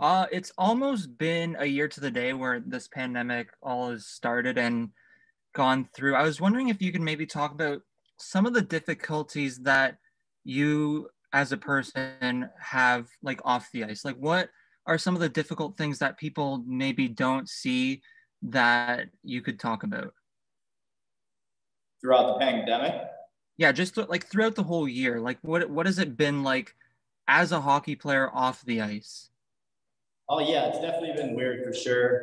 It's almost been a year to the day where this pandemic all has started and gone through. I was wondering if you could maybe talk about some of the difficulties that you as a person have like off the ice. Like what are some of the difficult things that people maybe don't see that you could talk about? Throughout the pandemic? Yeah, just like throughout the whole year. Like what has it been like as a hockey player off the ice? Oh yeah, it's definitely been weird for sure.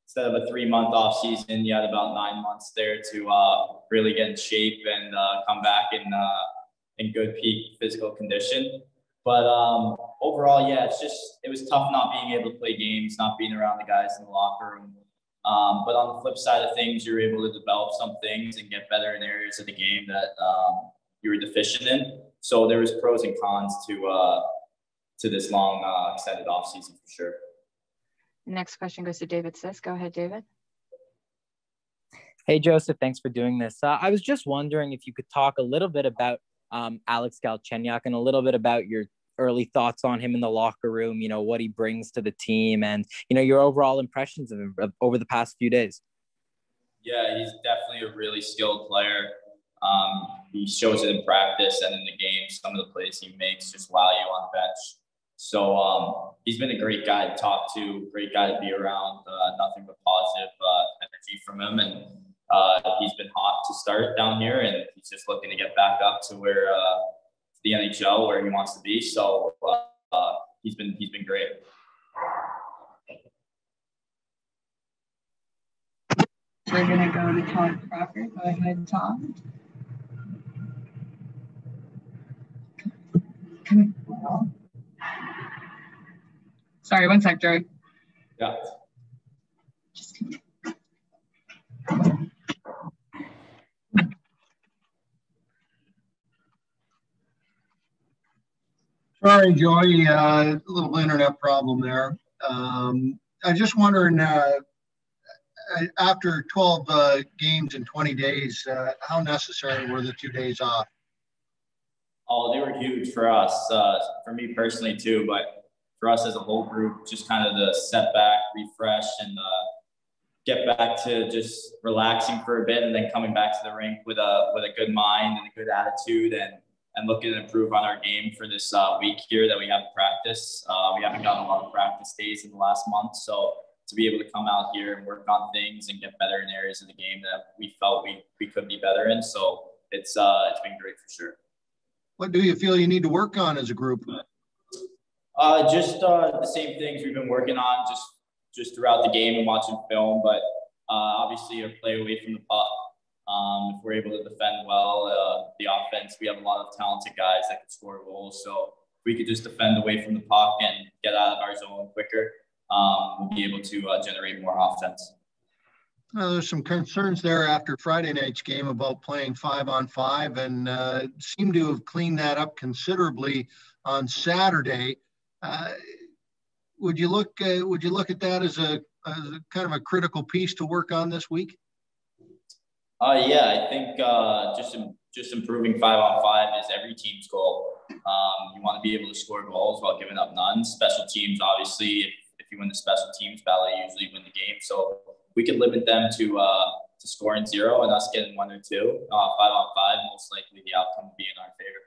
Instead of a 3 month off season, you had about 9 months there to really get in shape and come back in good peak physical condition. But overall, yeah, it was tough not being able to play games, not being around the guys in the locker room. But on the flip side of things, you're able to develop some things and get better in areas of the game that you were deficient in. So there was pros and cons to this long extended off season for sure. Next question goes to David Sis. Go ahead, David. Hey, Joseph, thanks for doing this. I was just wondering if you could talk a little bit about Alex Galchenyuk and a little bit about your early thoughts on him in the locker room, what he brings to the team and, your overall impressions of him over the past few days. Yeah, he's definitely a really skilled player. He shows it in practice and in the game. Some of the plays he makes just wow you on the bench. So he's been a great guy to talk to, great guy to be around, nothing but positive energy from him. And he's been hot to start down here, and he's just looking to get back up to where the NHL where he wants to be. So he's been great. We're going to go to Todd Crocker. Go ahead, Todd. Sorry, one sec, Joey. Yeah. Sorry, Joey, a little internet problem there. I just wondering, after 12 games in 20 days, how necessary were the 2 days off? Oh, they were huge for us, for me personally too, but for us as a whole group, just kind of the setback, refresh, and get back to just relaxing for a bit, and then coming back to the rink with a good mind and a good attitude, and looking to improve on our game for this week here that we have practice. We haven't gotten a lot of practice days in the last month, so to be able to come out here and work on things and get better in areas of the game that we felt we could be better in. So it's been great for sure. What do you feel you need to work on as a group? Just the same things we've been working on just throughout the game and watching film, but obviously our play away from the puck. If we're able to defend well, the offense, we have a lot of talented guys that can score goals. So if we could just defend away from the puck and get out of our zone quicker, we'll be able to generate more offense. There's some concerns there after Friday night's game about playing 5-on-5, and seem to have cleaned that up considerably on Saturday. Would you look at that as a kind of a critical piece to work on this week? Yeah, I think just improving 5-on-5 is every team's goal. You want to be able to score goals while giving up none. Special teams, obviously, if you win the special teams battle, you usually win the game. So we could limit them to scoring 0 and us getting 1 or 2. 5-on-5, most likely the outcome will be in our favor.